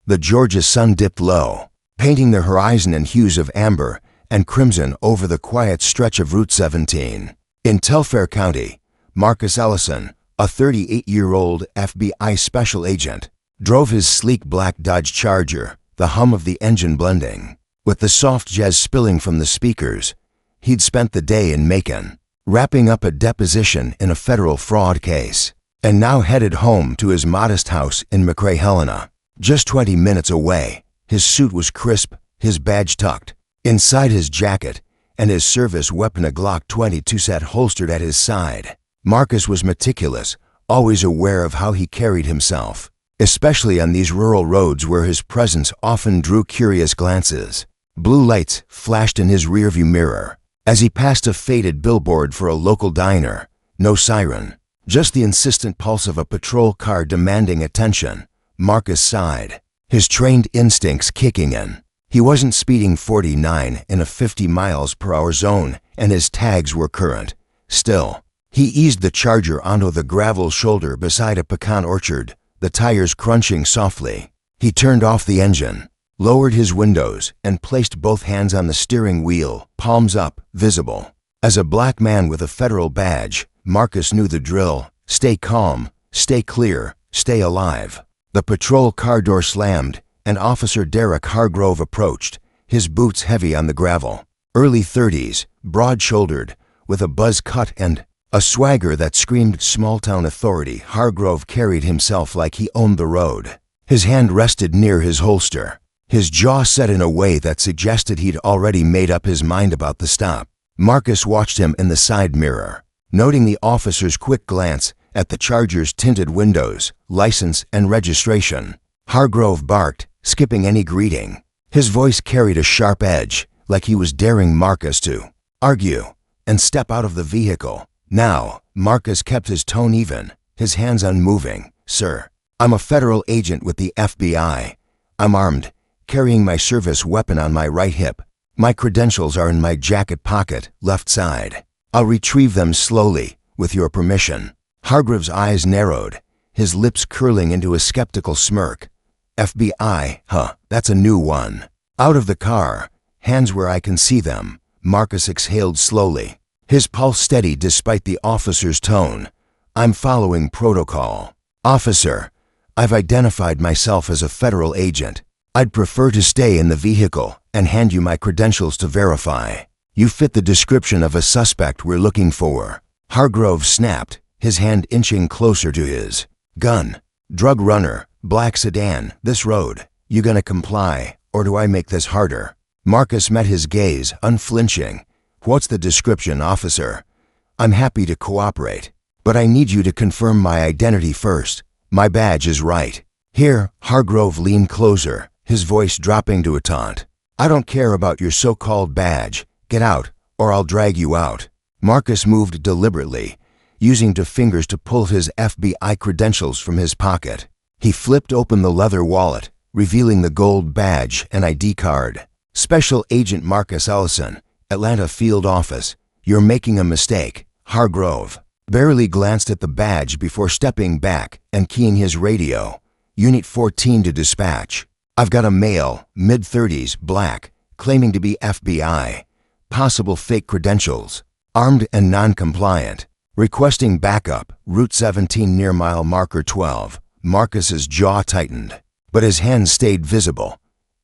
The Georgia sun dipped low, painting the horizon in hues of amber and crimson over the quiet stretch of Route 17. In Telfair County, Marcus Ellison, a 38-year-old FBI special agent, drove his sleek black Dodge Charger, the hum of the engine blending with the soft jazz spilling from the speakers. He'd spent the day in Macon, wrapping up a deposition in a federal fraud case, and now headed home to his modest house in McRae Helena. Just 20 minutes away, his suit was crisp, his badge tucked inside his jacket, and his service weapon, a Glock 22, sat holstered at his side. Marcus was meticulous, always aware of how he carried himself, especially on these rural roads where his presence often drew curious glances. Blue lights flashed in his rearview mirror as he passed a faded billboard for a local diner. No siren, just the insistent pulse of a patrol car demanding attention. Marcus sighed, his trained instincts kicking in. He wasn't speeding 49 in a 50 miles per hour zone, and his tags were current. Still, he eased the Charger onto the gravel shoulder beside a pecan orchard, the tires crunching softly. He turned off the engine, lowered his windows, and placed both hands on the steering wheel, palms up, visible. As a black man with a federal badge, Marcus knew the drill: stay calm, stay clear, stay alive. The patrol car door slammed, and Officer Derek Hargrove approached, his boots heavy on the gravel. Early 30s, broad-shouldered, with a buzz cut and a swagger that screamed small-town authority, Hargrove carried himself like he owned the road. His hand rested near his holster, his jaw set in a way that suggested he'd already made up his mind about the stop. Marcus watched him in the side mirror, noting the officer's quick glance at the Charger's tinted windows, license, and registration. Hargrove barked, skipping any greeting. His voice carried a sharp edge, like he was daring Marcus to argue and step out of the vehicle. Now, Marcus kept his tone even, his hands unmoving. "Sir, I'm a federal agent with the FBI. I'm armed, carrying my service weapon on my right hip. My credentials are in my jacket pocket, left side. I'll retrieve them slowly, with your permission." Hargrove's eyes narrowed, his lips curling into a skeptical smirk. "FBI, huh, that's a new one." Out of the car, hands where I can see them, Marcus exhaled slowly, his pulse steady despite the officer's tone. "I'm following protocol. Officer, I've identified myself as a federal agent. I'd prefer to stay in the vehicle and hand you my credentials to verify. You fit the description of a suspect we're looking for." Hargrove snapped, his hand inching closer to his gun. "Drug runner, black sedan, this road. You gonna comply, or do I make this harder?" Marcus met his gaze, unflinching. "What's the description, officer? I'm happy to cooperate, but I need you to confirm my identity first. My badge is right." "Here," Hargrove leaned closer, his voice dropping to a taunt. "I don't care about your so-called badge. Get out, or I'll drag you out." Marcus moved deliberately, using two fingers to pull his FBI credentials from his pocket. He flipped open the leather wallet, revealing the gold badge and ID card. "Special Agent Marcus Ellison, Atlanta Field Office. You're making a mistake." Hargrove barely glanced at the badge before stepping back and keying his radio. "Unit 14 to dispatch. I've got a male, mid-30s, black, claiming to be FBI. Possible fake credentials. Armed and non-compliant. Requesting backup, Route 17 near mile marker 12. Marcus's jaw tightened, but his hands stayed visible.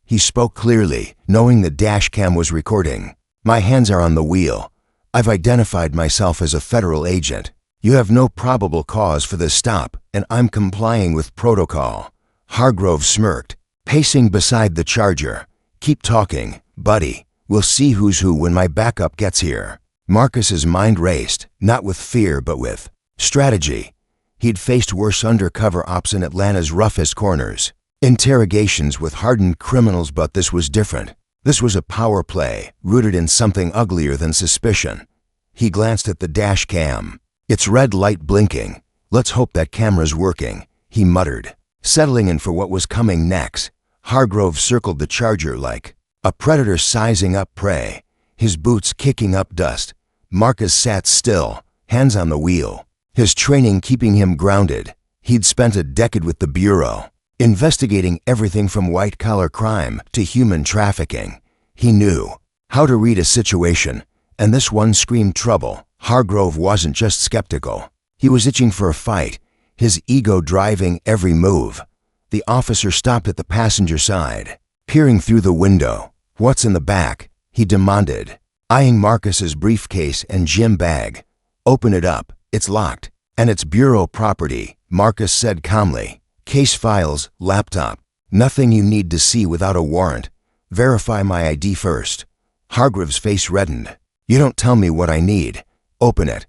He spoke clearly, knowing the dash cam was recording. "My hands are on the wheel. I've identified myself as a federal agent. You have no probable cause for this stop, and I'm complying with protocol." Hargrove smirked, pacing beside the Charger. "Keep talking, buddy. We'll see who's who when my backup gets here." Marcus's mind raced, not with fear but with strategy. He'd faced worse undercover ops in Atlanta's roughest corners, interrogations with hardened criminals, but this was different. This was a power play, rooted in something uglier than suspicion. He glanced at the dash cam, its red light blinking. "Let's hope that camera's working," he muttered, settling in for what was coming next. Hargrove circled the Charger like a predator sizing up prey, his boots kicking up dust. Marcus sat still, hands on the wheel, his training keeping him grounded. He'd spent a decade with the Bureau, investigating everything from white-collar crime to human trafficking. He knew how to read a situation, and this one screamed trouble. Hargrove wasn't just skeptical. He was itching for a fight, his ego driving every move. The officer stopped at the passenger side, peering through the window. "What's in the back?" he demanded, eyeing Marcus's briefcase and gym bag. "Open it up. It's locked, and it's bureau property," Marcus said calmly. "Case files, laptop. Nothing you need to see without a warrant. Verify my ID first." Hargrove's face reddened. "You don't tell me what I need. Open it,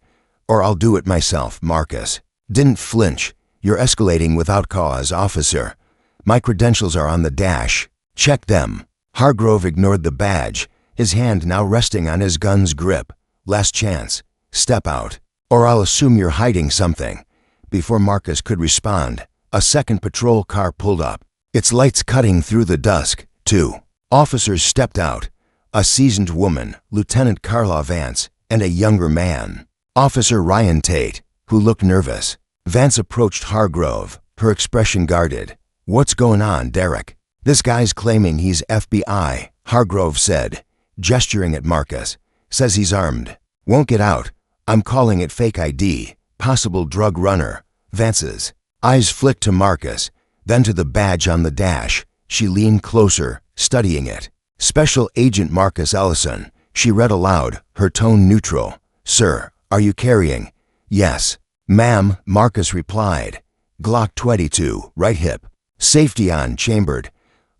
or I'll do it myself." Marcus didn't flinch. "You're escalating without cause, officer. My credentials are on the dash. Check them." Hargrove ignored the badge, his hand now resting on his gun's grip. "Last chance. Step out, or I'll assume you're hiding something." Before Marcus could respond, a second patrol car pulled up, its lights cutting through the dusk. Two officers stepped out, a seasoned woman, Lieutenant Carla Vance, and a younger man, Officer Ryan Tate, who looked nervous. Vance approached Hargrove, her expression guarded. "What's going on, Derek?" "This guy's claiming he's FBI," Hargrove said, gesturing at Marcus. "Says he's armed. Won't get out. I'm calling it fake ID, possible drug runner." Vance's eyes flicked to Marcus, then to the badge on the dash. She leaned closer, studying it. "Special Agent Marcus Ellison," she read aloud, her tone neutral. "Sir, are you carrying?" "Yes, ma'am," Marcus replied. "Glock 22, right hip. Safety on, chambered.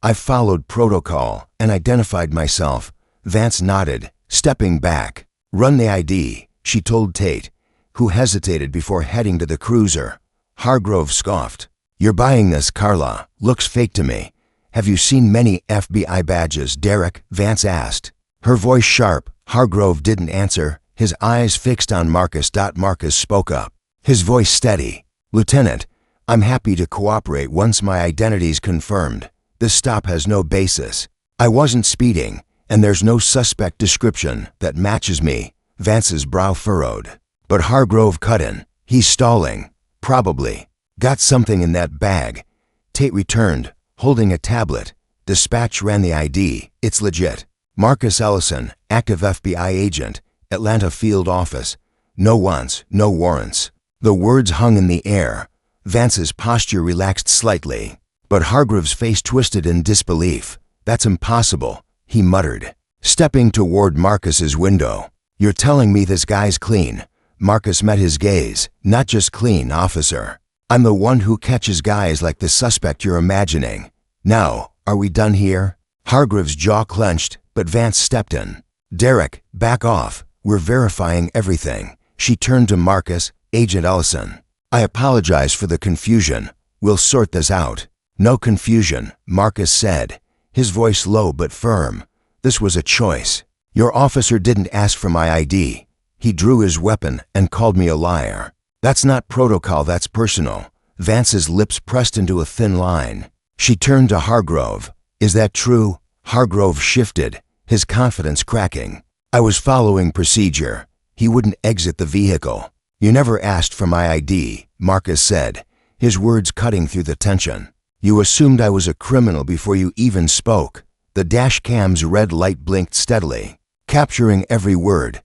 I've followed protocol and identified myself." Vance nodded, stepping back. "Run the ID," she told Tate, who hesitated before heading to the cruiser. Hargrove scoffed. "You're buying this, Carla. Looks fake to me." "Have you seen many FBI badges, Derek?" Vance asked, her voice sharp. Hargrove didn't answer, his eyes fixed on Marcus. Marcus spoke up, his voice steady. "Lieutenant, I'm happy to cooperate once my identity's confirmed. This stop has no basis. I wasn't speeding, and there's no suspect description that matches me." Vance's brow furrowed. But Hargrove cut in. "He's stalling. Probably. Got something in that bag." Tate returned, holding a tablet. Dispatch ran the ID. "It's legit. Marcus Ellison, active FBI agent, Atlanta field office. No wants, no warrants." The words hung in the air. Vance's posture relaxed slightly, but Hargrove's face twisted in disbelief. "That's impossible," he muttered, stepping toward Marcus's window. "You're telling me this guy's clean?" Marcus met his gaze. "Not just clean, officer. I'm the one who catches guys like the suspect you're imagining. Now, are we done here?" Hargrove's jaw clenched, but Vance stepped in. "Derek, back off. We're verifying everything." She turned to Marcus. "Agent Ellison, I apologize for the confusion. We'll sort this out." "No confusion," Marcus said, his voice low but firm. "This was a choice. Your officer didn't ask for my ID. He drew his weapon and called me a liar. That's not protocol, that's personal." Vance's lips pressed into a thin line. She turned to Hargrove. "Is that true?" Hargrove shifted, his confidence cracking. "I was following procedure. He wouldn't exit the vehicle." "You never asked for my ID," Marcus said, his words cutting through the tension. "You assumed I was a criminal before you even spoke." The dash cam's red light blinked steadily, capturing every word.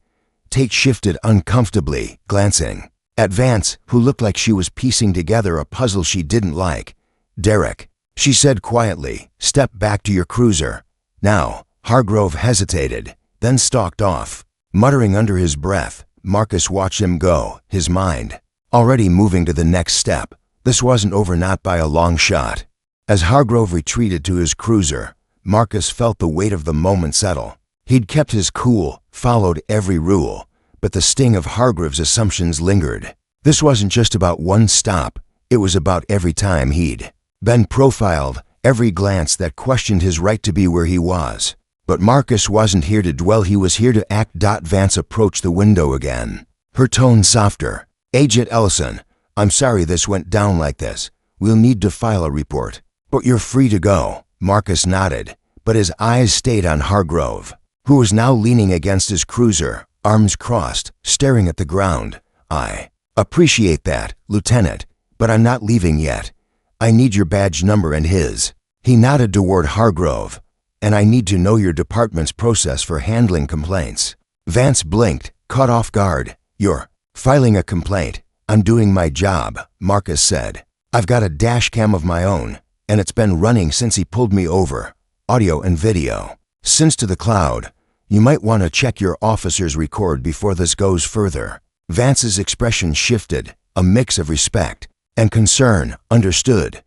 Tate shifted uncomfortably, glancing at Vance, who looked like she was piecing together a puzzle she didn't like. "Derek," she said quietly, "step back to your cruiser. Now." Hargrove hesitated, then stalked off. Muttering under his breath, Marcus watched him go, his mind already moving to the next step. This wasn't over, not by a long shot. As Hargrove retreated to his cruiser, Marcus felt the weight of the moment settle. He'd kept his cool, followed every rule, but the sting of Hargrove's assumptions lingered. This wasn't just about one stop, it was about every time he'd been profiled, every glance that questioned his right to be where he was. But Marcus wasn't here to dwell, he was here to act. Vance approached the window again, her tone softer. "Agent Ellison, I'm sorry this went down like this. We'll need to file a report." "But you're free to go." Marcus nodded, but his eyes stayed on Hargrove, who was now leaning against his cruiser, arms crossed, staring at the ground. "I appreciate that, Lieutenant, but I'm not leaving yet. I need your badge number and his. He nodded toward Hargrove. And I need to know your department's process for handling complaints. Vance blinked, caught off guard. You're filing a complaint. I'm doing my job, Marcus said. I've got a dash cam of my own, and it's been running since he pulled me over. Audio and video. Since to the cloud. You might want to check your officer's record before this goes further. Vance's expression shifted, a mix of respect and concern. Understood.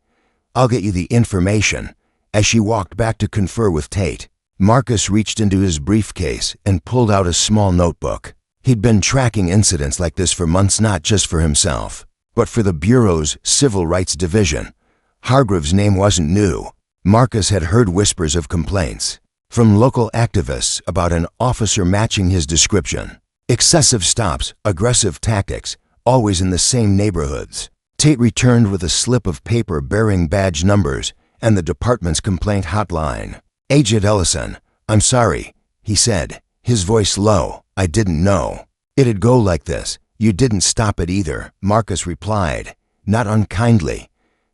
I'll get you the information. As she walked back to confer with Tate, Marcus reached into his briefcase and pulled out a small notebook. He'd been tracking incidents like this for months, not just for himself, but for the Bureau's Civil Rights Division. Hargrove's name wasn't new. Marcus had heard whispers of complaints from local activists about an officer matching his description. Excessive stops, aggressive tactics, always in the same neighborhoods. Tate returned with a slip of paper bearing badge numbers and the department's complaint hotline. Agent Ellison, I'm sorry, he said, his voice low. I didn't know it'd go like this. You didn't stop it either, Marcus replied, not unkindly.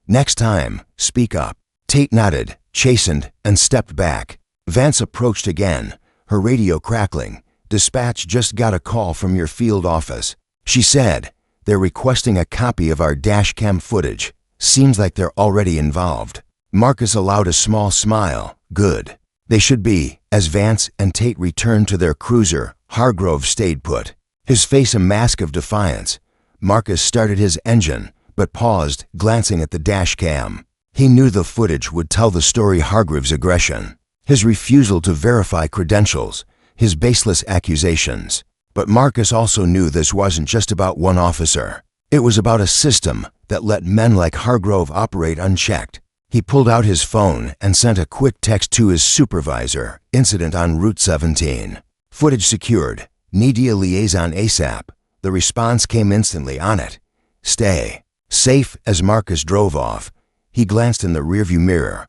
Next time, speak up. Tate nodded, chastened, and stepped back. Vance approached again, her radio crackling. Dispatch just got a call from your field office. She said, they're requesting a copy of our dash cam footage. Seems like they're already involved. Marcus allowed a small smile. Good. They should be. As Vance and Tate returned to their cruiser, Hargrove stayed put, his face a mask of defiance. Marcus started his engine, but paused, glancing at the dash cam. He knew the footage would tell the story. Hargrove's aggression, his refusal to verify credentials, his baseless accusations. But Marcus also knew this wasn't just about one officer. It was about a system that let men like Hargrove operate unchecked. He pulled out his phone and sent a quick text to his supervisor. Incident on Route 17. Footage secured. Media liaison ASAP. The response came instantly. On it. Stay safe. As Marcus drove off, he glanced in the rearview mirror.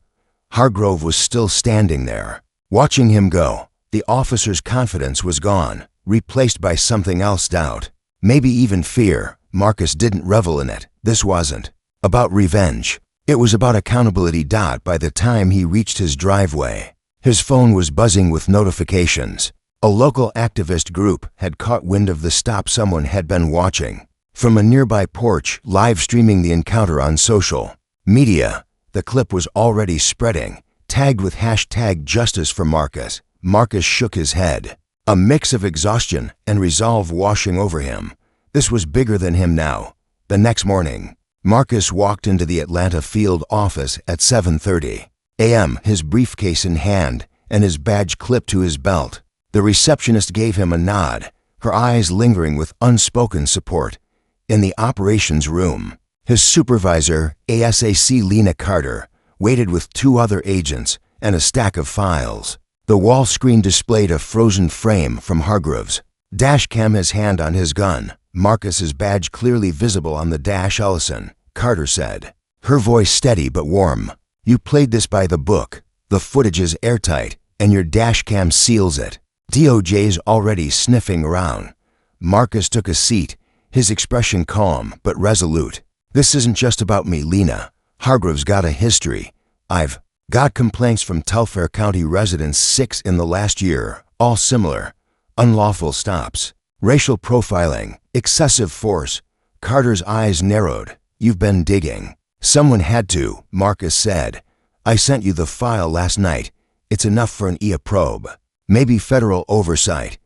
Hargrove was still standing there, watching him go. The officer's confidence was gone, replaced by something else. Doubt. Maybe even fear. Marcus didn't revel in it. This wasn't about revenge. It was about accountability. By the time he reached his driveway, his phone was buzzing with notifications. A local activist group had caught wind of the stop. Someone had been watching from a nearby porch, live streaming the encounter on social media. The clip was already spreading, tagged with hashtag justice for Marcus. Marcus shook his head, a mix of exhaustion and resolve washing over him. This was bigger than him now. The next morning, Marcus walked into the Atlanta field office at 7:30 a.m., his briefcase in hand and his badge clipped to his belt. The receptionist gave him a nod, her eyes lingering with unspoken support. In the operations room, his supervisor, ASAC Lena Carter, waited with two other agents and a stack of files. The wall screen displayed a frozen frame from Hargrove's dash cam, his hand on his gun. Marcus's badge clearly visible on the dash. Ellison, Carter said, her voice steady but warm. You played this by the book. The footage is airtight, and your dash cam seals it. DOJ's already sniffing around. Marcus took a seat, his expression calm but resolute. This isn't just about me, Lena. Hargrove's got a history. I've got complaints from Telfair County residents, 6 in the last year, all similar. Unlawful stops, racial profiling, excessive force. Carter's eyes narrowed. You've been digging. Someone had to, Marcus said. I sent you the file last night. It's enough for an EA probe. Maybe federal oversight.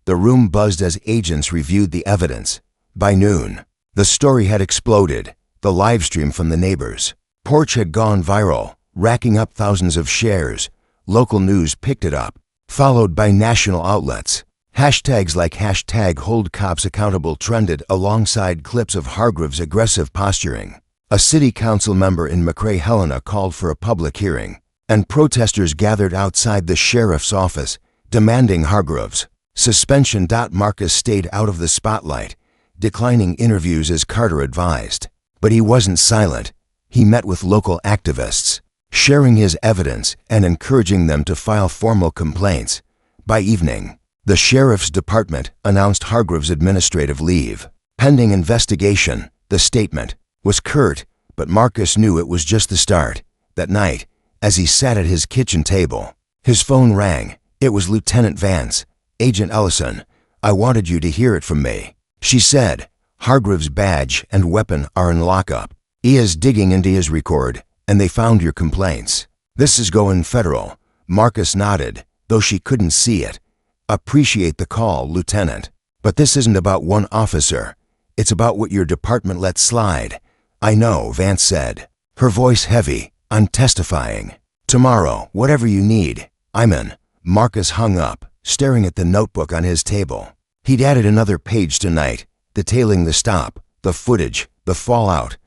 The room buzzed as agents reviewed the evidence. By noon, the story had exploded. The live stream from the neighbors' porch had gone viral, racking up thousands of shares. Local news picked it up, followed by national outlets. Hashtags like hashtag hold cops accountable trended alongside clips of Hargrove's aggressive posturing. A city council member in McRae Helena called for a public hearing, and protesters gathered outside the sheriff's office, demanding Hargrove's suspension. Marcus stayed out of the spotlight, declining interviews as Carter advised. But he wasn't silent. He met with local activists, sharing his evidence and encouraging them to file formal complaints. By evening, the sheriff's department announced Hargrove's administrative leave, pending investigation. The statement was curt But Marcus knew it was just the start. That night, as he sat at his kitchen table, his phone rang. It was Lieutenant Vance. "Agent Ellison, I wanted you to hear it from me," she said. "Hargreaves' badge and weapon are in lockup. He is digging into his record, and they found your complaints. This is going federal." Marcus nodded, though she couldn't see it. "Appreciate the call, Lieutenant. But this isn't about one officer. It's about what your department let slide." "I know," Vance said, her voice heavy. "I'm testifying. Tomorrow, whatever you need, I'm in." Marcus hung up, staring at the notebook on his table. He'd added another page tonight, detailing the stop, the footage, the fallout.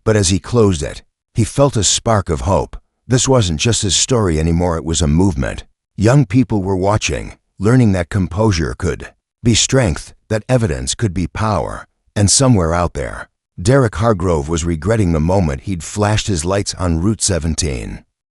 But as he closed it, he felt a spark of hope. This wasn't just his story anymore, it was a movement. Young people were watching, learning that composure could be strength, that evidence could be power. And somewhere out there, Derek Hargrove was regretting the moment he'd flashed his lights on Route 17.